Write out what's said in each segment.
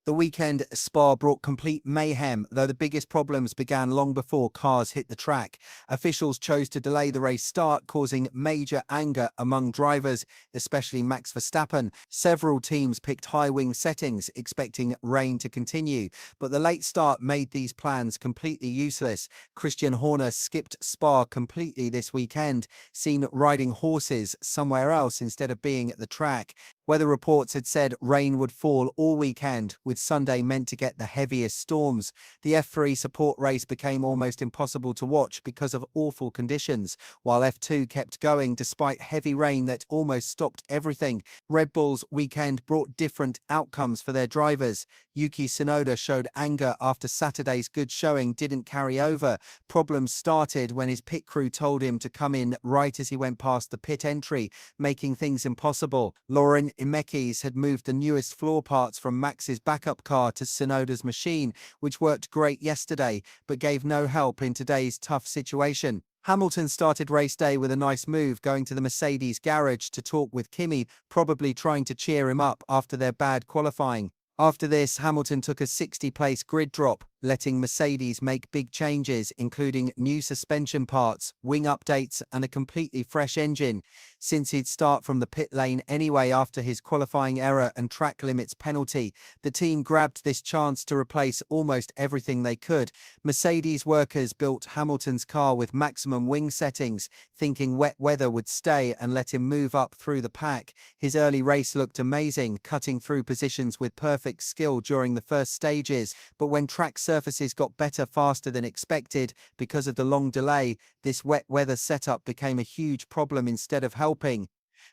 The weekend at Spa brought complete mayhem, though the biggest problems began long before cars hit the track. Officials chose to delay the race start, causing major anger among drivers, especially Max Verstappen. Several teams picked high wing settings, expecting rain to continue, but the late start made these plans completely useless. Christian Horner skipped Spa completely this weekend, seen riding horses somewhere else instead of being at the track. Weather reports had said rain would fall all weekend, with Sunday meant to get the heaviest storms. The F3 support race became almost impossible to watch because of awful conditions, while F2 kept going despite heavy rain that almost stopped everything. Red Bull's weekend brought different outcomes for their drivers. Yuki Tsunoda showed anger after Saturday's good showing didn't carry over. Problems started when his pit crew told him to come in right as he went past the pit entry, making things impossible. Lauren Imekis had moved the newest floor parts from Max's backup car to Tsunoda's machine, which worked great yesterday, but gave no help in today's tough situation. Hamilton started race day with a nice move, going to the Mercedes garage to talk with Kimi, probably trying to cheer him up after their bad qualifying. After this, Hamilton took a 60-place grid drop, letting Mercedes make big changes, including new suspension parts, wing updates, and a completely fresh engine. Since he'd start from the pit lane anyway after his qualifying error and track limits penalty, the team grabbed this chance to replace almost everything they could. Mercedes workers built Hamilton's car with maximum wing settings, thinking wet weather would stay and let him move up through the pack. His early race looked amazing, cutting through positions with perfect skill during the first stages, but when track surfaces got better faster than expected because of the long delay, this wet weather setup became a huge problem instead of helping.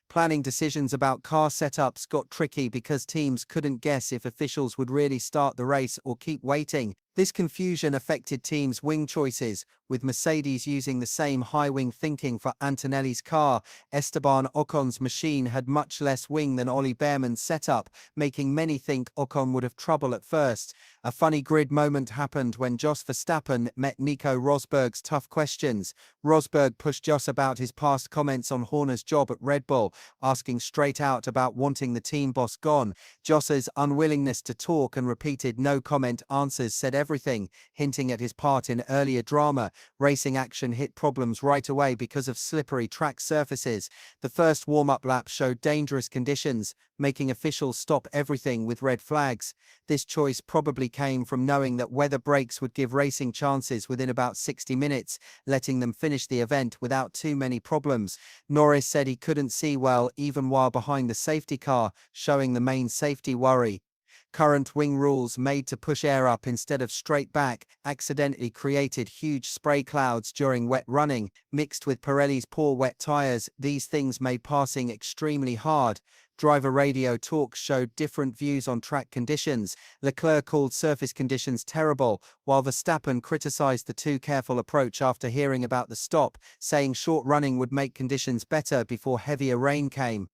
Planning decisions about car setups got tricky because teams couldn't guess if officials would really start the race or keep waiting. This confusion affected teams' wing choices, with Mercedes using the same high-wing thinking for Antonelli's car. Esteban Ocon's machine had much less wing than Ollie Behrman's setup, making many think Ocon would have trouble at first. A funny grid moment happened when Jos Verstappen met Nico Rosberg's tough questions. Rosberg pushed Jos about his past comments on Horner's job at Red Bull, asking straight out about wanting the team boss gone. Jos's unwillingness to talk and repeated no-comment answers said everything, hinting at his part in earlier drama. Racing action hit problems right away because of slippery track surfaces. The first warm-up lap showed dangerous conditions, making officials stop everything with red flags. This choice probably came from knowing that weather breaks would give racing chances within about 60 minutes, letting them finish the event without too many problems. Norris said he couldn't see well even while behind the safety car, showing the main safety worry. Current wing rules made to push air up instead of straight back accidentally created huge spray clouds during wet running. Mixed with Pirelli's poor wet tyres, these things made passing extremely hard. Driver radio talks showed different views on track conditions. Leclerc called surface conditions terrible, while Verstappen criticized the too careful approach after hearing about the stop, saying short running would make conditions better before heavier rain came.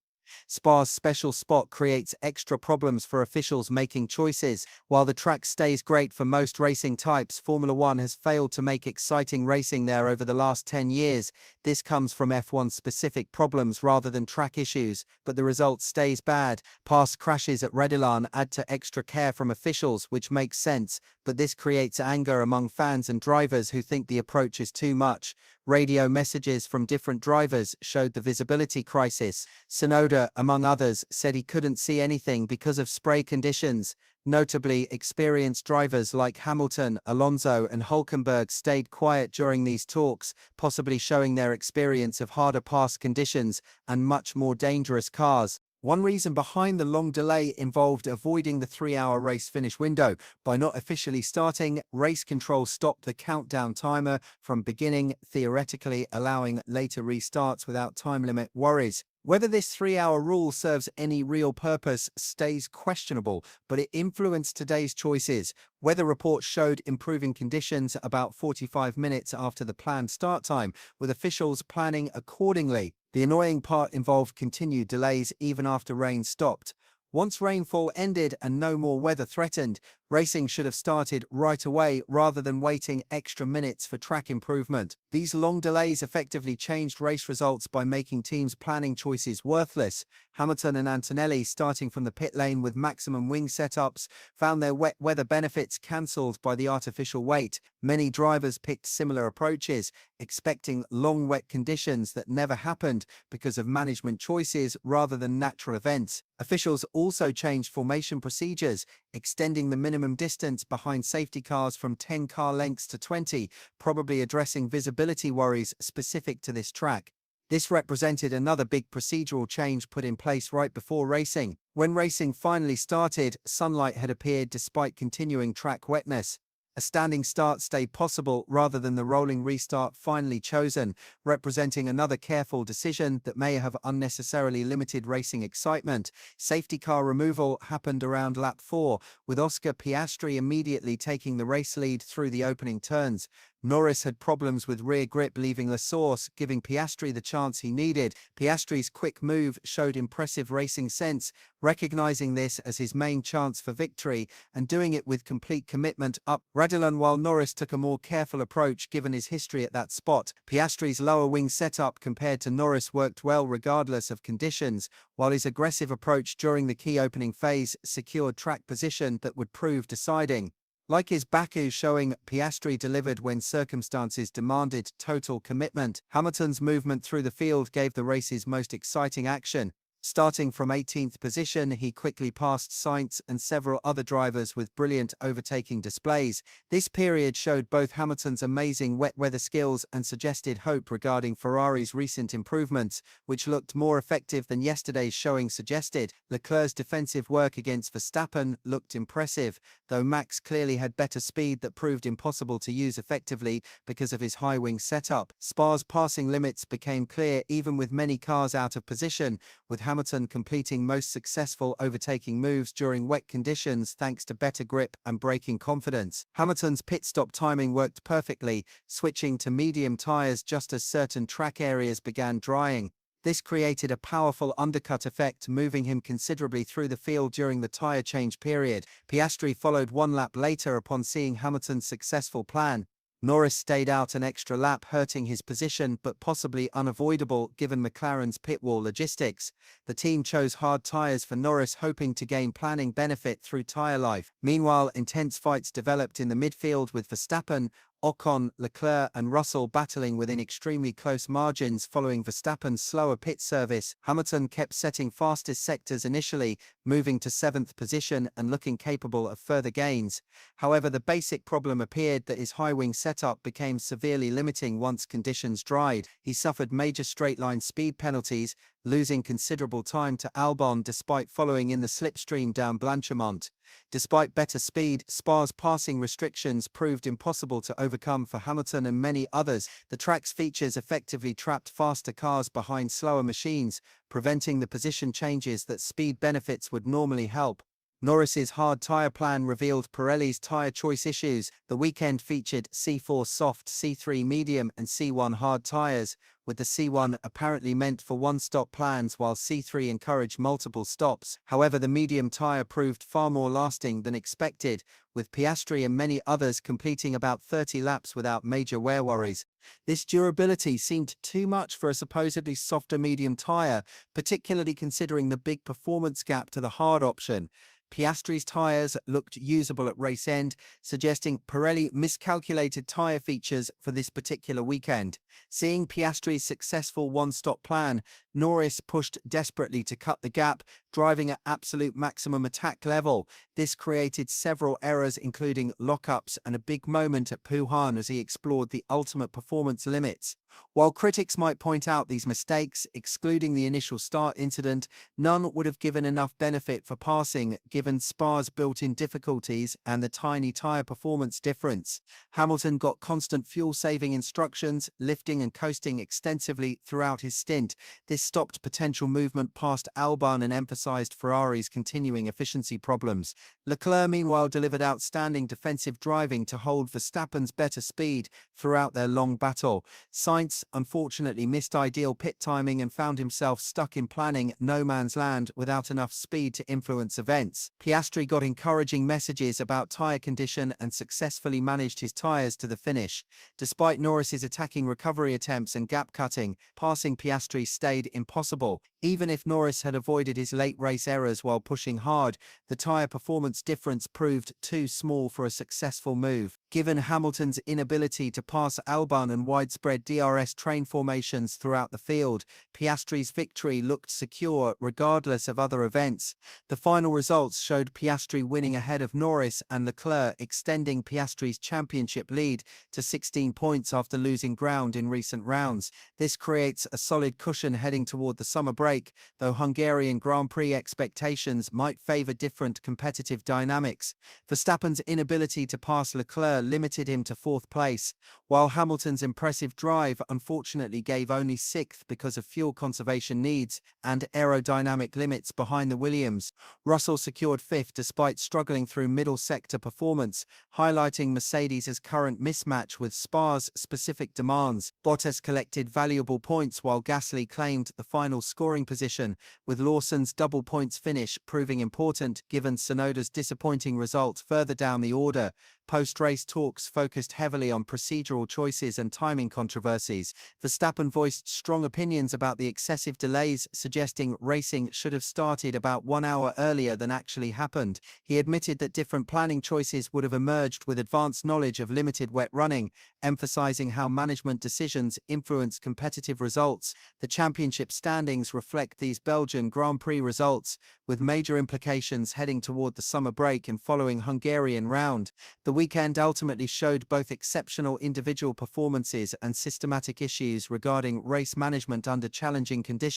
Spa's special spot creates extra problems for officials making choices. While the track stays great for most racing types, Formula One has failed to make exciting racing there over the last 10 years. This comes from F1's specific problems rather than track issues, but the result stays bad. Past crashes at Redillon add to extra care from officials, which makes sense, but this creates anger among fans and drivers who think the approach is too much. Radio messages from different drivers showed the visibility crisis. Tsunoda, among others, said he couldn't see anything because of spray conditions. Notably, experienced drivers like Hamilton, Alonso, and Hülkenberg stayed quiet during these talks, possibly showing their experience of harder pass conditions and much more dangerous cars. One reason behind the long delay involved avoiding the 3-hour race finish window. By not officially starting, race control stopped the countdown timer from beginning, theoretically allowing later restarts without time limit worries. Whether this 3-hour rule serves any real purpose stays questionable, but it influenced today's choices. Weather reports showed improving conditions about 45 minutes after the planned start time, with officials planning accordingly. The annoying part involved continued delays even after rain stopped. Once rainfall ended and no more weather threatened, Racing should have started right away rather than waiting extra minutes for track improvement. These long delays effectively changed race results by making teams' planning choices worthless. Hamilton and Antonelli, starting from the pit lane with maximum wing setups, found their wet weather benefits cancelled by the artificial wait. Many drivers picked similar approaches, expecting long wet conditions that never happened because of management choices rather than natural events. Officials also changed formation procedures, extending the minimum distance behind safety cars from 10 car lengths to 20, probably addressing visibility worries specific to this track. This represented another big procedural change put in place right before racing. When racing finally started, sunlight had appeared despite continuing track wetness. A standing start stayed possible rather than the rolling restart finally chosen, representing another careful decision that may have unnecessarily limited racing excitement. Safety car removal happened around lap 4, with Oscar Piastri immediately taking the race lead through the opening turns. Norris had problems with rear grip leaving La Source, giving Piastri the chance he needed. Piastri's quick move showed impressive racing sense, recognizing this as his main chance for victory and doing it with complete commitment up Radulon, while Norris took a more careful approach given his history at that spot. Piastri's lower wing setup compared to Norris worked well regardless of conditions, while his aggressive approach during the key opening phase secured track position that would prove deciding. Like his Baku showing, Piastri delivered when circumstances demanded total commitment. Hamilton's movement through the field gave the race's most exciting action. Starting from 18th position, he quickly passed Sainz and several other drivers with brilliant overtaking displays. This period showed both Hamilton's amazing wet weather skills and suggested hope regarding Ferrari's recent improvements, which looked more effective than yesterday's showing suggested. Leclerc's defensive work against Verstappen looked impressive, though Max clearly had better speed that proved impossible to use effectively because of his high wing setup. Spa's passing limits became clear even with many cars out of position, with Hamilton completing most successful overtaking moves during wet conditions thanks to better grip and braking confidence. Hamilton's pit stop timing worked perfectly, switching to medium tyres just as certain track areas began drying. This created a powerful undercut effect, moving him considerably through the field during the tyre change period. Piastri followed one lap later upon seeing Hamilton's successful plan. Norris stayed out an extra lap, hurting his position but possibly unavoidable given McLaren's pit wall logistics. The team chose hard tyres for Norris, hoping to gain planning benefit through tyre life. Meanwhile, intense fights developed in the midfield with Verstappen, Ocon, Leclerc and Russell battling within extremely close margins following Verstappen's slower pit service. Hamilton kept setting fastest sectors initially, moving to 7th position and looking capable of further gains. However, the basic problem appeared that his high wing setup became severely limiting once conditions dried. He suffered major straight-line speed penalties, losing considerable time to Albon despite following in the slipstream down Blanchimont. Despite better speed, Spa's passing restrictions proved impossible to overcome for Hamilton and many others. The track's features effectively trapped faster cars behind slower machines, preventing the position changes that speed benefits would normally help. Norris's hard tyre plan revealed Pirelli's tyre choice issues. The weekend featured C4 soft, C3 medium and C1 hard tyres, with the C1 apparently meant for one-stop plans while C3 encouraged multiple stops. However, the medium tyre proved far more lasting than expected, with Piastri and many others completing about 30 laps without major wear worries. This durability seemed too much for a supposedly softer medium tyre, particularly considering the big performance gap to the hard option. Piastri's tyres looked usable at race end, suggesting Pirelli miscalculated tyre features for this particular weekend. Seeing Piastri's successful one-stop plan, Norris pushed desperately to cut the gap, driving at absolute maximum attack level. This created several errors, including lockups and a big moment at Puhan as he explored the ultimate performance limits. While critics might point out these mistakes, excluding the initial start incident, none would have given enough benefit for passing given Spa's built-in difficulties and the tiny tyre performance difference. Hamilton got constant fuel-saving instructions, lifting and coasting extensively throughout his stint. This stopped potential movement past Albon and emphasized Ferrari's continuing efficiency problems. Leclerc meanwhile delivered outstanding defensive driving to hold Verstappen's better speed throughout their long battle. Sainz Sainz unfortunately missed ideal pit timing and found himself stuck in planning no man's land without enough speed to influence events. Piastri got encouraging messages about tyre condition and successfully managed his tyres to the finish. Despite Norris's attacking recovery attempts and gap cutting, passing Piastri stayed impossible. Even if Norris had avoided his late race errors while pushing hard, the tyre performance difference proved too small for a successful move. Given Hamilton's inability to pass Albon and widespread DRS train formations throughout the field, Piastri's victory looked secure regardless of other events. The final results showed Piastri winning ahead of Norris and Leclerc, extending Piastri's championship lead to 16 points after losing ground in recent rounds. This creates a solid cushion heading toward the summer break, though Hungarian Grand Prix expectations might favour different competitive dynamics. Verstappen's inability to pass Leclerc limited him to fourth place, while Hamilton's impressive drive unfortunately gave only sixth because of fuel conservation needs and aerodynamic limits behind the Williams. Russell secured fifth despite struggling through middle sector performance, highlighting Mercedes' current mismatch with Spa's specific demands. Bottas collected valuable points while Gasly claimed the final scoring position, with Lawson's double points finish proving important given Tsunoda's disappointing result further down the order. Post-race talks focused heavily on procedural choices and timing controversies. Verstappen voiced strong opinions about the excessive delays, suggesting racing should have started about 1 hour earlier than actually happened. He admitted that different planning choices would have emerged with advanced knowledge of limited wet running, emphasizing how management decisions influence competitive results. The championship standings reflect these Belgian Grand Prix results, with major implications heading toward the summer break and following Hungarian round. The weekend ultimately showed both exceptional individual performances and systematic issues regarding race management under challenging conditions.